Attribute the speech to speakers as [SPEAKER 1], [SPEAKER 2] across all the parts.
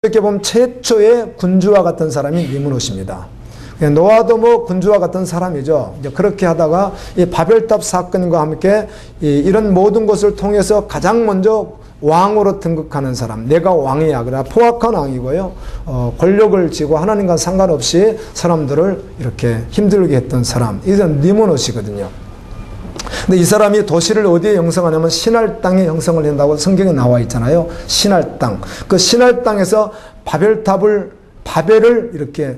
[SPEAKER 1] 이렇게 보면 최초의 군주와 같은 사람이 니므롯입니다. 노아도 뭐 군주와 같은 사람이죠. 이제 그렇게 하다가 이 바벨탑 사건과 함께 이런 모든 것을 통해서 가장 먼저 왕으로 등극하는 사람, 내가 왕이야. 그러나 포악한 왕이고요. 권력을 쥐고 하나님과 상관없이 사람들을 이렇게 힘들게 했던 사람. 이건 니므롯이거든요. 근데 이 사람이 도시를 어디에 형성하냐면 시날 땅에 형성을 한다고 성경에 나와 있잖아요. 시날 땅. 그 시날 땅에서 바벨을 이렇게,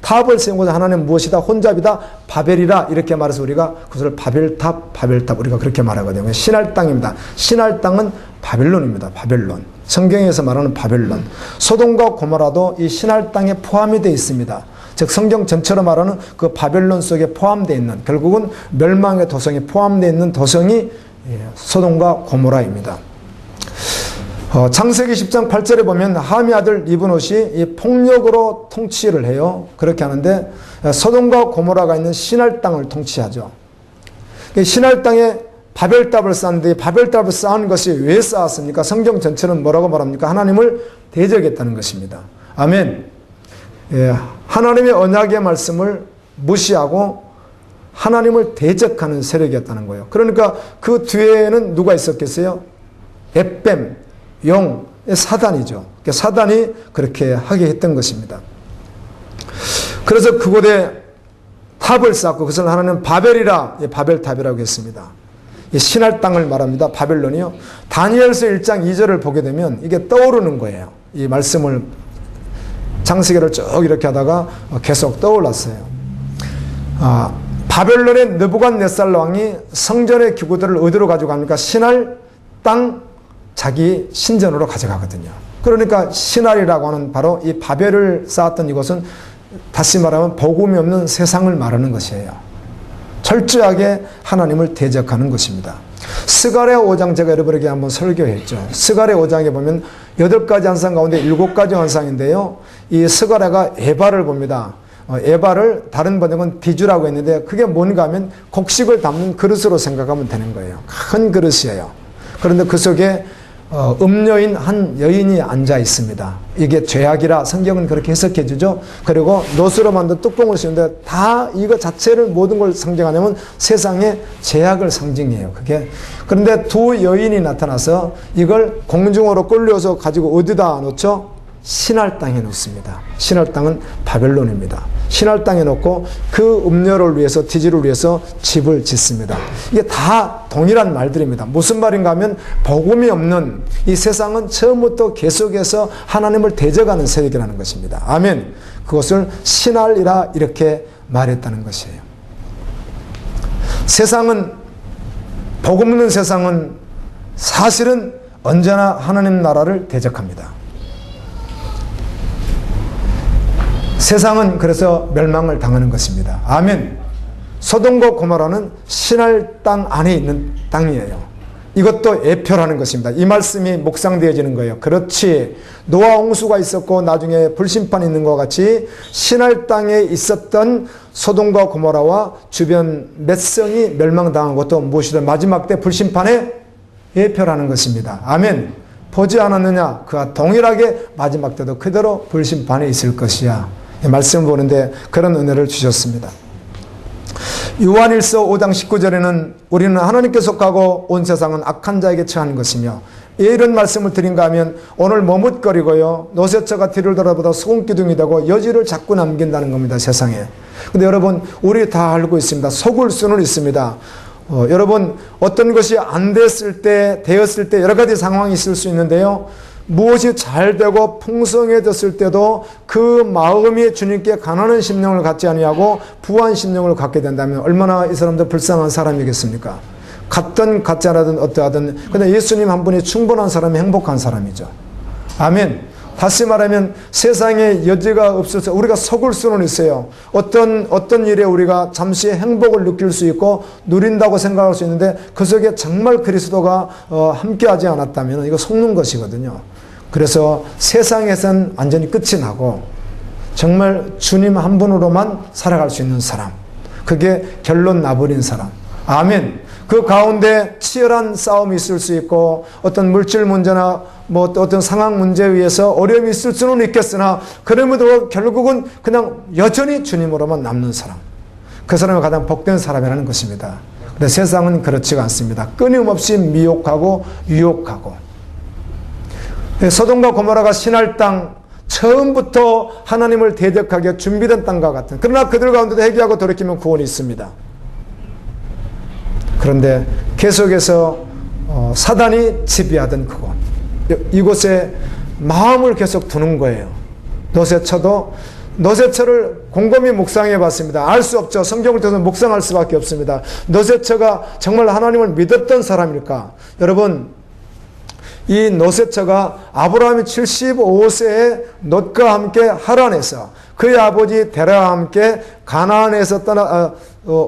[SPEAKER 1] 탑을 세우고자 하나님 무엇이다? 혼잡이다? 바벨이라. 이렇게 말해서 우리가 그것을 바벨탑, 우리가 그렇게 말하거든요. 시날 땅입니다. 시날 땅은 바벨론입니다. 바벨론. 성경에서 말하는 바벨론. 소돔과 고모라도 이 시날 땅에 포함이 되어 있습니다. 즉 성경 전체로 말하는 그 바벨론 속에 포함되어 있는, 결국은 멸망의 도성에 포함되어 있는 도성이 소돔과 고모라입니다. 창세기 10장 8절에 보면 함의 아들 리브노시 이 폭력으로 통치를 해요. 그렇게 하는데 소돔과 고모라가 있는 시날 땅을 통치하죠. 시날 땅에 바벨탑을 쌓는데 바벨탑을 쌓은 것이 왜 쌓았습니까? 성경 전체는 뭐라고 말합니까? 하나님을 대적했다는 것입니다. 아멘. 하나님의 언약의 말씀을 무시하고 하나님을 대적하는 세력이었다는 거예요. 그러니까 그 뒤에는 누가 있었겠어요? 에뱀, 용, 사단이죠. 사단이 그렇게 하게 했던 것입니다. 그래서 그곳에 탑을 쌓고 그것을 하나님은 바벨이라, 바벨탑이라고 했습니다. 신할 땅을 말합니다. 바벨론이요. 다니엘서 1장 2절을 보게 되면 이게 떠오르는 거예요. 이 말씀을 창세기를 쭉 이렇게 하다가 계속 떠올랐어요. 바벨론의 느부갓네살 왕이 성전의 기구들을 어디로 가져갑니까? 신할 땅 자기 신전으로 가져가거든요. 그러니까 신할이라고 하는 바로 이 바벨을 쌓았던 이곳은 다시 말하면 복음이 없는 세상을 말하는 것이에요. 철저하게 하나님을 대적하는 것입니다. 스가랴 5장 제가 여러분에게 한번 설교했죠. 스가랴 5장에 보면 8가지 환상 가운데 7가지 환상인데요. 이 스가랴가 에바를 봅니다. 에바를 다른 번역은 비주라고 했는데 그게 뭔가 하면 곡식을 담는 그릇으로 생각하면 되는 거예요. 큰 그릇이에요. 그런데 그 속에 음녀인 한 여인이 앉아 있습니다. 이게 죄악이라 성경은 그렇게 해석해 주죠. 그리고 노수로 만든 뚜껑을 씌우는데 다 이거 자체를 모든 걸 상징하냐면 세상의 죄악을 상징해요. 그게. 그런데 두 여인이 나타나서 이걸 공중으로 끌려서 가지고 어디다 놓죠? 신할 땅에 놓습니다. 신할 땅은 바벨론입니다. 신할 땅에 놓고 그 음녀를 위해서, 티지를 위해서 집을 짓습니다. 이게 다 동일한 말들입니다. 무슨 말인가 하면 복음이 없는 이 세상은 처음부터 계속해서 하나님을 대적하는 세력이라는 것입니다. 아멘. 그것을 신할이라 이렇게 말했다는 것이에요. 세상은, 복음 없는 세상은 사실은 언제나 하나님 나라를 대적합니다. 세상은 그래서 멸망을 당하는 것입니다. 아멘. 소돔과 고모라는 신할 땅 안에 있는 땅이에요. 이것도 예표라는 것입니다. 이 말씀이 묵상되어지는 거예요. 그렇지. 노아 홍수가 있었고 나중에 불심판이 있는 것 같이 신할 땅에 있었던 소돔과 고모라와 주변 몇 성이 멸망당한 것도 무엇이든 마지막 때 불심판의 예표라는 것입니다. 아멘. 보지 않았느냐? 그와 동일하게 마지막 때도 그대로 불심판에 있을 것이야. 말씀을 보는데 그런 은혜를 주셨습니다. 요한일서 5장 19절에는 우리는 하나님께 속하고 온 세상은 악한 자에게 처한 것이며, 이런 말씀을 드린가 하면 오늘 머뭇거리고요, 노새처가 뒤를 돌아보다 소금기둥이 되고 여지를 자꾸 남긴다는 겁니다. 세상에. 근데 여러분, 우리 다 알고 있습니다. 속을 수는 있습니다. 여러분, 어떤 것이 안 됐을 때, 되었을 때 여러 가지 상황이 있을 수 있는데요, 무엇이 잘 되고 풍성해졌을 때도 그 마음이 주님께 가난한 심령을 갖지 아니하고 부한 심령을 갖게 된다면 얼마나 이 사람들 불쌍한 사람이겠습니까? 같든 같지 않아든 어떠하든 그냥 예수님 한 분이 충분한 사람이 행복한 사람이죠. 아멘. 다시 말하면 세상에 여지가 없어서 우리가 속을 수는 있어요. 어떤 일에 우리가 잠시 행복을 느낄 수 있고 누린다고 생각할 수 있는데 그 속에 정말 그리스도가 함께하지 않았다면 이거 속는 것이거든요. 그래서 세상에선 완전히 끝이 나고 정말 주님 한 분으로만 살아갈 수 있는 사람, 그게 결론 나버린 사람. 아멘. 그 가운데 치열한 싸움이 있을 수 있고 어떤 물질 문제나 뭐 또 어떤 상황 문제에 의해서 어려움이 있을 수는 있겠으나 그럼에도 결국은 그냥 여전히 주님으로만 남는 사람, 그 사람이 가장 복된 사람이라는 것입니다. 근데 세상은 그렇지가 않습니다. 끊임없이 미혹하고 유혹하고. 소돔과 고모라가 신할 땅, 처음부터 하나님을 대적하게 준비된 땅과 같은, 그러나 그들 가운데도 회개하고 돌이키면 구원이 있습니다. 그런데 계속해서 사단이 지배하던 그곳, 이곳에 마음을 계속 두는 거예요. 노새처도 노새처를 곰곰이 묵상해 봤습니다. 알 수 없죠. 성경을 통해서 묵상할 수밖에 없습니다. 노새처가 정말 하나님을 믿었던 사람일까? 여러분, 이 노새처가 아브라함이 75세에 롯과 함께 하란에서 그의 아버지 데라와 함께 가나안에서 떠나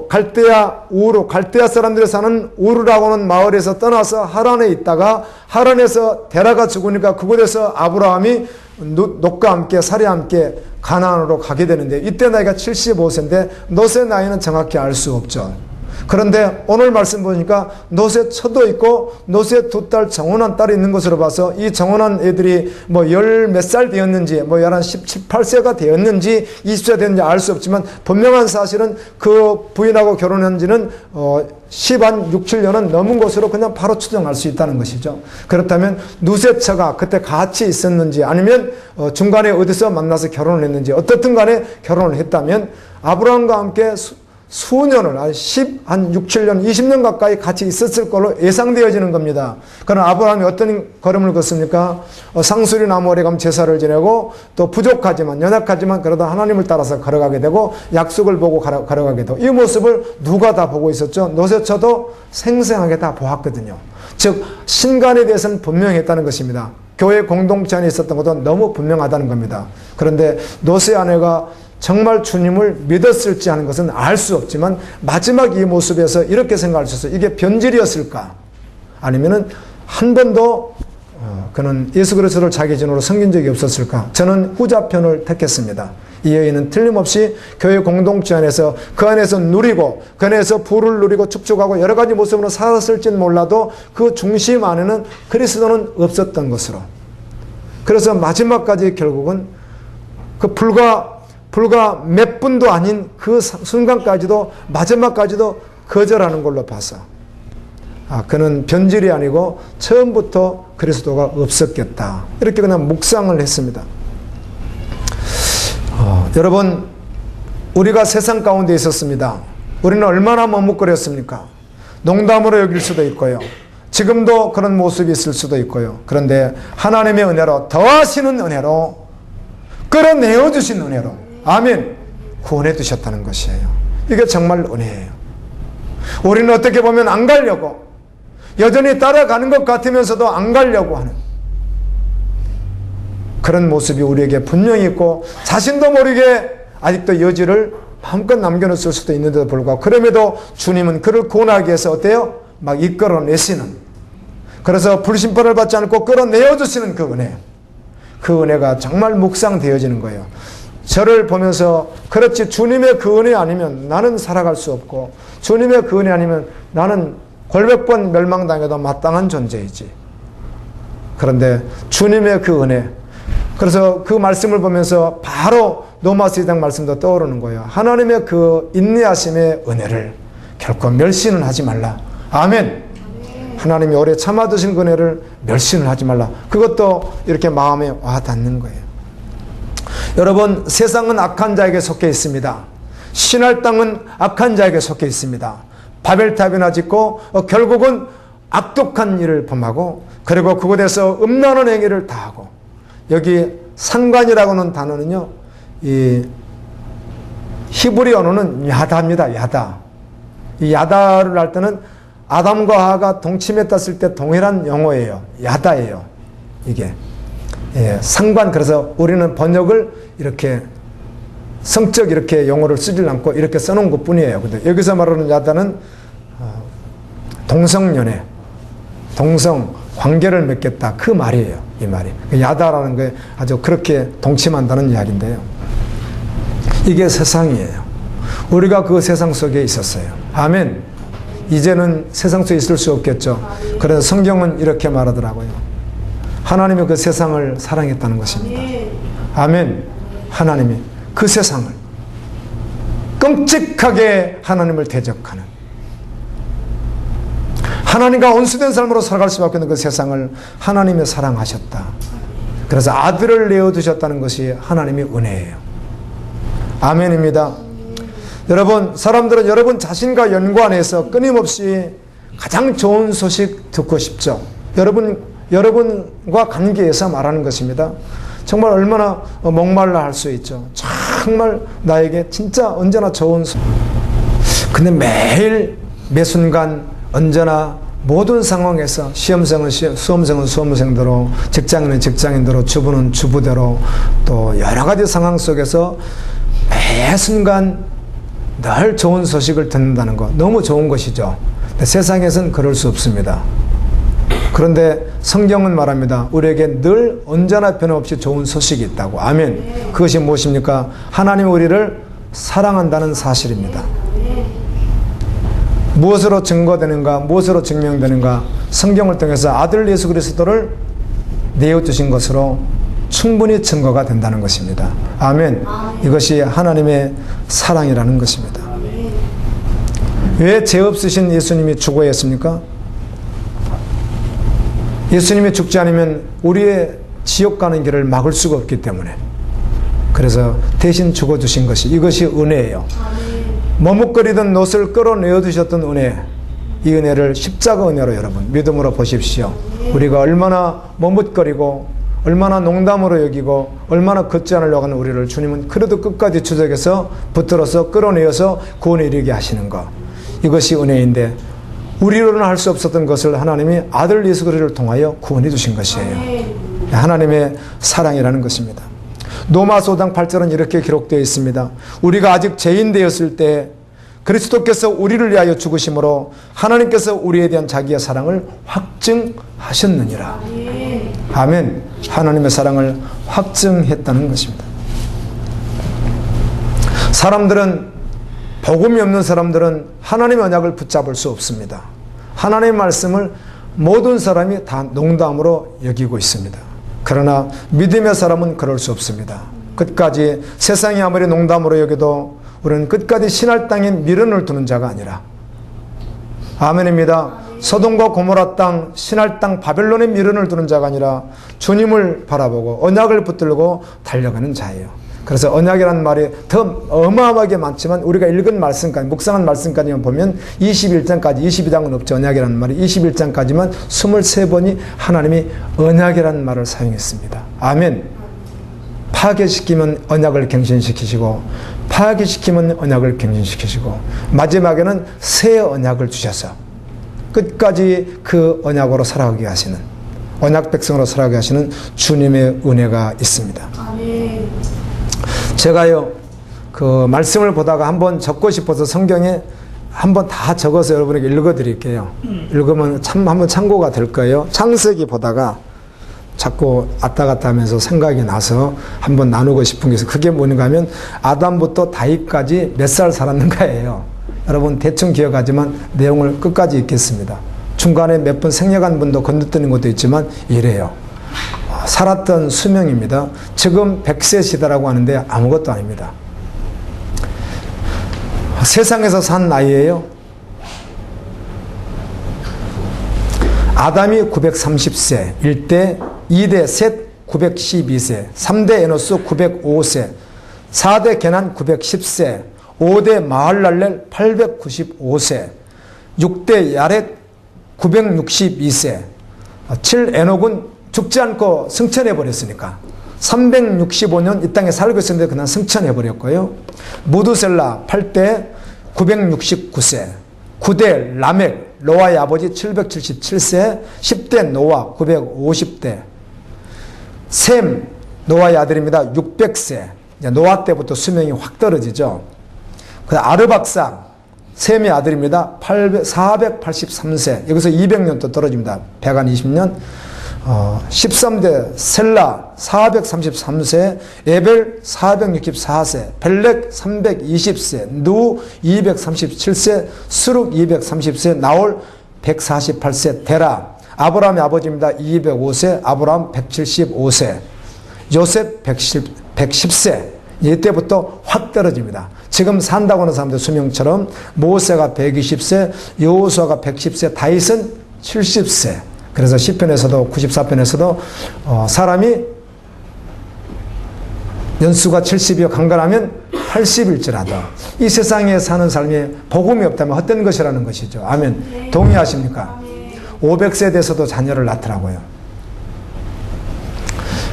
[SPEAKER 1] 갈대아 우르, 갈대아 사람들이 사는 우르라고 하는 마을에서 떠나서 하란에 있다가 하란에서 데라가 죽으니까 그곳에서 아브라함이 롯과 함께 살이와 함께 가나안으로 가게 되는데, 이때 나이가 75세인데 롯의 나이는 정확히 알 수 없죠. 그런데 오늘 말씀 보니까 롯의 처도 있고 롯의 두 딸 정혼한 딸이 있는 것으로 봐서 이 정혼한 애들이 뭐 열 몇 살 되었는지, 뭐 17, 18세가 되었는지 20세 되었는지 알 수 없지만 분명한 사실은 그 부인하고 결혼한 지는 6, 7년은 넘은 것으로 그냥 바로 추정할 수 있다는 것이죠. 그렇다면 누세처가 그때 같이 있었는지 아니면 중간에 어디서 만나서 결혼을 했는지 어떻든 간에 결혼을 했다면 아브라함과 함께 수년을, 한 6, 7년, 20년 가까이 같이 있었을 걸로 예상되어지는 겁니다. 그러나 아브라함이 어떤 걸음을 걷습니까? 상수리 나무 아래 가면 제사를 지내고 또 부족하지만, 연약하지만 그래도 하나님을 따라서 걸어가게 되고 약속을 보고 걸어가게 되고, 이 모습을 누가 다 보고 있었죠? 노새처도 생생하게 다 보았거든요. 즉 신간에 대해서는 분명했다는 것입니다. 교회 공동체 안에 있었던 것도 너무 분명하다는 겁니다. 그런데 노새 아내가 정말 주님을 믿었을지 하는 것은 알 수 없지만 마지막 이 모습에서 이렇게 생각할 수 있어요. 이게 변질이었을까? 아니면은 한 번도 그는 예수 그리스도를 자기 진으로 섬긴 적이 없었을까? 저는 후자편을 택했습니다. 이 여인은 틀림없이 교회 공동체 안에서 그 안에서 누리고 그 안에서 부를 누리고 축축하고 여러 가지 모습으로 살았을지는 몰라도 그 중심 안에는 그리스도는 없었던 것으로, 그래서 마지막까지 결국은 그 불과 몇 분도 아닌 그 순간까지도, 마지막까지도 거절하는 걸로 봐서 그는 변질이 아니고 처음부터 그리스도가 없었겠다, 이렇게 그냥 묵상을 했습니다. 여러분, 우리가 세상 가운데 있었습니다. 우리는 얼마나 머뭇거렸습니까? 농담으로 여길 수도 있고요, 지금도 그런 모습이 있을 수도 있고요. 그런데 하나님의 은혜로, 더하시는 은혜로, 끌어내어 주신 은혜로, 아멘, 구원해 주셨다는 것이에요. 이게 정말 은혜예요. 우리는 어떻게 보면 안 가려고, 여전히 따라가는 것 같으면서도 안 가려고 하는 그런 모습이 우리에게 분명히 있고, 자신도 모르게 아직도 여지를 마음껏 남겨놓을 수도 있는데도 불구하고, 그럼에도 주님은 그를 구원하기 위해서 어때요? 막 이끌어내시는, 그래서 불심판을 받지 않고 끌어내어 주시는 그 은혜, 그 은혜가 정말 묵상되어지는 거예요. 저를 보면서, 그렇지, 주님의 그 은혜 아니면 나는 살아갈 수 없고, 주님의 그 은혜 아니면 나는 골백번 멸망당해도 마땅한 존재이지. 그런데 주님의 그 은혜, 그래서 그 말씀을 보면서 바로 로마서 2장 말씀도 떠오르는 거예요. 하나님의 그 인내하심의 은혜를 결코 멸시는 하지 말라. 아멘. 하나님이 오래 참아두신 그 은혜를 멸시는 하지 말라. 그것도 이렇게 마음에 와 닿는 거예요. 여러분, 세상은 악한 자에게 속해 있습니다. 신할 땅은 악한 자에게 속해 있습니다. 바벨탑이나 짓고 결국은 악독한 일을 범하고, 그리고 그곳에서 음란한 행위를 다하고, 여기 상관이라고 하는 단어는요, 이 히브리 언어는 야다입니다. 야다. 이 야다를 할 때는 아담과 하와가 동침했었을 때 동일한 용어예요. 야다예요. 이게. 예, 상관. 그래서 우리는 번역을 이렇게 성적 이렇게 용어를 쓰질 않고 이렇게 써놓은 것 뿐이에요. 근데 여기서 말하는 야다는 동성연애, 동성 관계를 맺겠다, 그 말이에요. 이 말이. 야다라는 게 아주 그렇게 동침한다는 이야기인데요. 이게 세상이에요. 우리가 그 세상 속에 있었어요. 아멘. 이제는 세상 속에 있을 수 없겠죠. 그래서 성경은 이렇게 말하더라고요. 하나님이 그 세상을 사랑했다는 것입니다. 아멘. 하나님이 그 세상을 끔찍하게 하나님을 대적하는, 하나님과 온수된 삶으로 살아갈 수밖에 없는 그 세상을 하나님이 사랑하셨다. 그래서 아들을 내어두셨다는 것이 하나님의 은혜예요. 아멘입니다. 여러분, 사람들은 여러분 자신과 연관해서 끊임없이 가장 좋은 소식 듣고 싶죠. 여러분과 관계에서 말하는 것입니다. 정말 얼마나 목말라 할 수 있죠. 정말 나에게 진짜 언제나 좋은 소식. 근데 매일 매 순간 언제나 모든 상황에서 수험생은 수험생대로, 직장인은 직장인대로, 주부는 주부대로, 또 여러 가지 상황 속에서 매 순간 늘 좋은 소식을 듣는다는 것, 너무 좋은 것이죠. 근데 세상에서는 그럴 수 없습니다. 그런데 성경은 말합니다. 우리에게 늘 언제나 변함없이 좋은 소식이 있다고. 아멘. 그것이 무엇입니까? 하나님이 우리를 사랑한다는 사실입니다. 무엇으로 증거되는가, 무엇으로 증명되는가? 성경을 통해서 아들 예수 그리스도를 내어주신 것으로 충분히 증거가 된다는 것입니다. 아멘. 이것이 하나님의 사랑이라는 것입니다. 왜 죄 없으신 예수님이 죽어야 했습니까? 예수님이 죽지 않으면 우리의 지옥 가는 길을 막을 수가 없기 때문에, 그래서 대신 죽어주신 것이, 이것이 은혜예요. 머뭇거리던 놋을 끌어내어 두셨던 은혜, 이 은혜를 십자가 은혜로 여러분 믿음으로 보십시오. 우리가 얼마나 머뭇거리고 얼마나 농담으로 여기고 얼마나 걷지 않으려고 하는 우리를 주님은 그래도 끝까지 추적해서 붙들어서 끌어내어서 구원에 이르게 하시는 것, 이것이 은혜인데, 우리로는 할 수 없었던 것을 하나님이 아들 예수 그리스도를 통하여 구원해 주신 것이에요. 하나님의 사랑이라는 것입니다. 로마서 5장 8절은 이렇게 기록되어 있습니다. 우리가 아직 죄인 되었을 때 그리스도께서 우리를 위하여 죽으심으로 하나님께서 우리에 대한 자기의 사랑을 확증하셨느니라. 아멘. 하나님의 사랑을 확증했다는 것입니다. 사람들은, 복음이 없는 사람들은 하나님의 언약을 붙잡을 수 없습니다. 하나님의 말씀을 모든 사람이 다 농담으로 여기고 있습니다. 그러나 믿음의 사람은 그럴 수 없습니다. 끝까지 세상이 아무리 농담으로 여겨도 우리는 끝까지 신할 땅에 미련을 두는 자가 아니라, 아멘입니다. 소돔과 고모라 땅, 신할 땅 바벨론에 미련을 두는 자가 아니라 주님을 바라보고 언약을 붙들고 달려가는 자예요. 그래서 언약이라는 말이 더 어마어마하게 많지만 우리가 읽은 말씀까지, 묵상한 말씀까지만 보면 21장까지, 22장은 없죠. 언약이라는 말이 21장까지만 23번이 하나님이 언약이라는 말을 사용했습니다. 아멘. 파괴시키면 언약을 갱신시키시고, 파괴시키면 언약을 갱신시키시고, 마지막에는 새 언약을 주셔서 끝까지 그 언약으로 살아가게 하시는, 언약 백성으로 살아가게 하시는 주님의 은혜가 있습니다. 아멘. 제가요, 그 말씀을 보다가 한번 적고 싶어서 성경에 한번 다 적어서 여러분에게 읽어 드릴게요. 읽으면 참 한번 참고가 될 거예요. 창세기 보다가 자꾸 왔다 갔다 하면서 생각이 나서 한번 나누고 싶은 게 있어요. 그게 뭔가 하면 아담부터 다윗까지 몇 살 살았는가예요. 여러분 대충 기억하지만 내용을 끝까지 읽겠습니다. 중간에 몇 번 생략한 분도 건너뛰는 것도 있지만 이래요. 살았던 수명입니다. 지금 100세 시대라고 하는데 아무것도 아닙니다. 세상에서 산 나이예요. 아담이 930세, 1대, 2대 셋 912세, 3대 에노스 905세, 4대 게난 910세, 5대 마할랄렐 895세, 6대 야렛 962세, 7 에녹은 죽지 않고 승천해 버렸으니까 365년 이 땅에 살고 있었는데 그냥 승천해 버렸고요. 무두셀라 8대 969세, 9대 라멕 노아의 아버지 777세, 10대 노아 950대, 셈 노아의 아들입니다. 600세. 이제 노아 때부터 수명이 확 떨어지죠. 아르박사 셈의 아들입니다. 483세. 여기서 200년 또 떨어집니다. 120년. 13대 셀라 433세, 에벨 464세, 벨렉 320세, 누 237세, 수룩 230세, 나올 148세, 데라 아브라함의 아버지입니다. 205세, 아브라함 175세, 요셉 110세. 이때부터 확 떨어집니다. 지금 산다고 하는 사람들 수명처럼 모세가 120세, 여호수아가 110세, 다윗은 70세. 그래서 시편에서도 94편에서도 사람이 연수가 70이요 강건하면 80일지라도 이 세상에 사는 삶이 복음이 없다면 헛된 것이라는 것이죠. 아멘. 동의하십니까? 500세 돼서도 자녀를 낳더라고요.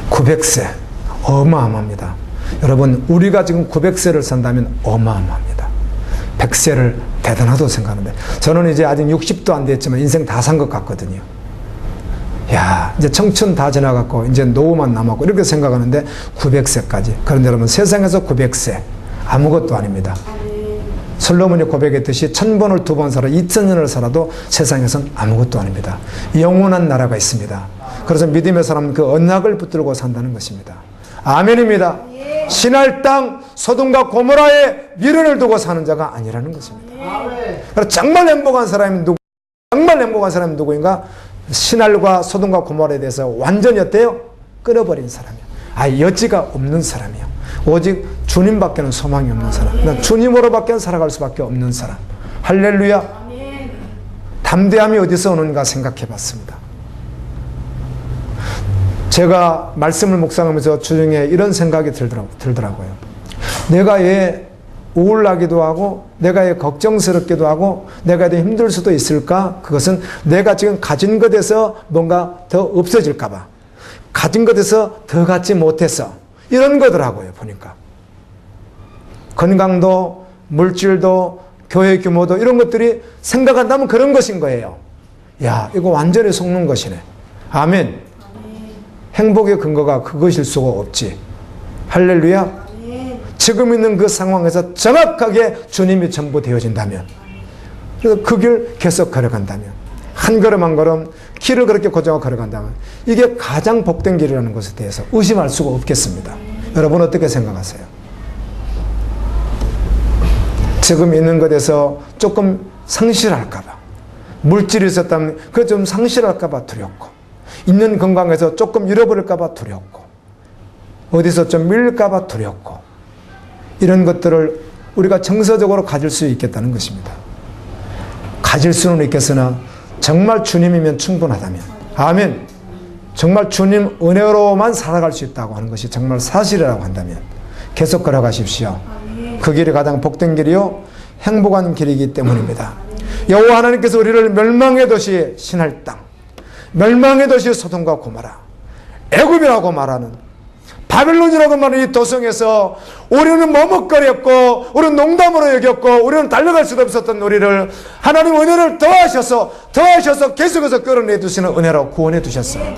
[SPEAKER 1] 900세 어마어마합니다. 여러분 우리가 지금 900세를 산다면 어마어마합니다. 100세를 대단하다고 생각하는데 저는 이제 아직 60도 안 됐지만 인생 다 산 것 같거든요. 야, 이제 청춘 다 지나갔고 이제 노후만 남았고 이렇게 생각하는데 900세까지. 그런데 여러분 세상에서 900세 아무것도 아닙니다. 솔로몬이 고백했듯이 1000번을 2번 살아 2000년을 살아도 세상에선 아무것도 아닙니다. 영원한 나라가 있습니다. 그래서 믿음의 사람은 그 언약을 붙들고 산다는 것입니다. 아멘입니다. 신할 땅 소돔과 고모라에 미련을 두고 사는 자가 아니라는 것입니다. 그래서 정말 행복한 사람이 누구? 정말 행복한 사람이 누구인가? 신할과 소돔과 고모라에 대해서 완전히 어때요? 끊어버린 사람이야. 여지가 없는 사람이야. 오직 주님밖에는 소망이 없는 사람. 주님으로밖에 살아갈 수밖에 없는 사람. 할렐루야. 담대함이 어디서 오는가 생각해 봤습니다. 제가 말씀을 묵상하면서 주중에 이런 생각이 들더라고요. 내가 얘 우울하기도 하고 내가 얘 걱정스럽기도 하고 내가 더 힘들 수도 있을까? 그것은 내가 지금 가진 것에서 뭔가 더 없어질까 봐. 가진 것에서 더 갖지 못해서 이런 거더라고요. 보니까 건강도 물질도 교회 규모도 이런 것들이 생각한다면 그런 것인 거예요. 야, 이거 완전히 속는 것이네. 아멘. 행복의 근거가 그것일 수가 없지. 할렐루야. 지금 있는 그 상황에서 정확하게 주님이 전부 되어진다면, 그래서 그 길 계속 걸어간다면, 한 걸음 한 걸음 길을 그렇게 고정하고 걸어간다면 이게 가장 복된 길이라는 것에 대해서 의심할 수가 없겠습니다. 여러분 어떻게 생각하세요? 지금 있는 것에서 조금 상실할까 봐, 물질이 있었다면 그거 좀 상실할까 봐 두렵고, 있는 건강에서 조금 잃어버릴까 봐 두렵고, 어디서 좀 밀릴까 봐 두렵고, 이런 것들을 우리가 정서적으로 가질 수 있겠다는 것입니다. 가질 수는 있겠으나 정말 주님이면 충분하다면, 아멘. 정말 주님 은혜로만 살아갈 수 있다고 하는 것이 정말 사실이라고 한다면 계속 걸어가십시오. 그 길이 가장 복된 길이요 행복한 길이기 때문입니다. 여호와 하나님께서 우리를 멸망의 도시 신할 땅, 멸망의 도시 소돔과 고모라, 애굽이라고 말하는 바벨론이라고 말하는 이 도성에서 우리는 머뭇거렸고 우리는 농담으로 여겼고 우리는 달려갈 수도 없었던 우리를 하나님 은혜를 더하셔서 계속해서 끌어내 두시는 은혜로 구원해 두셨어요.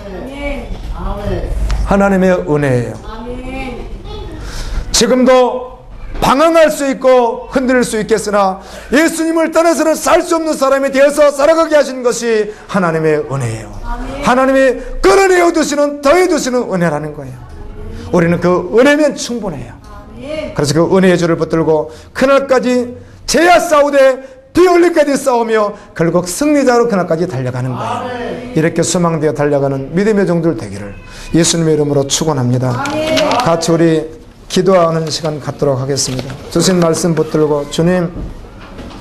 [SPEAKER 1] 하나님의 은혜예요. 지금도 방황할 수 있고 흔들릴 수 있겠으나 예수님을 떠나서는 살 수 없는 사람이 되어서 살아가게 하신 것이 하나님의 은혜예요. 하나님이 끌어내어 두시는 더해 두시는 은혜라는 거예요. 우리는 그 은혜면 충분해요. 그래서 그 은혜의 줄을 붙들고 그날까지 죄와 싸우되 피 흘리까지 싸우며 결국 승리자로 그날까지 달려가는 거예요. 이렇게 소망되어 달려가는 믿음의 종들 되기를 예수님의 이름으로 축원합니다. 같이 우리 기도하는 시간 갖도록 하겠습니다. 주신 말씀 붙들고 주님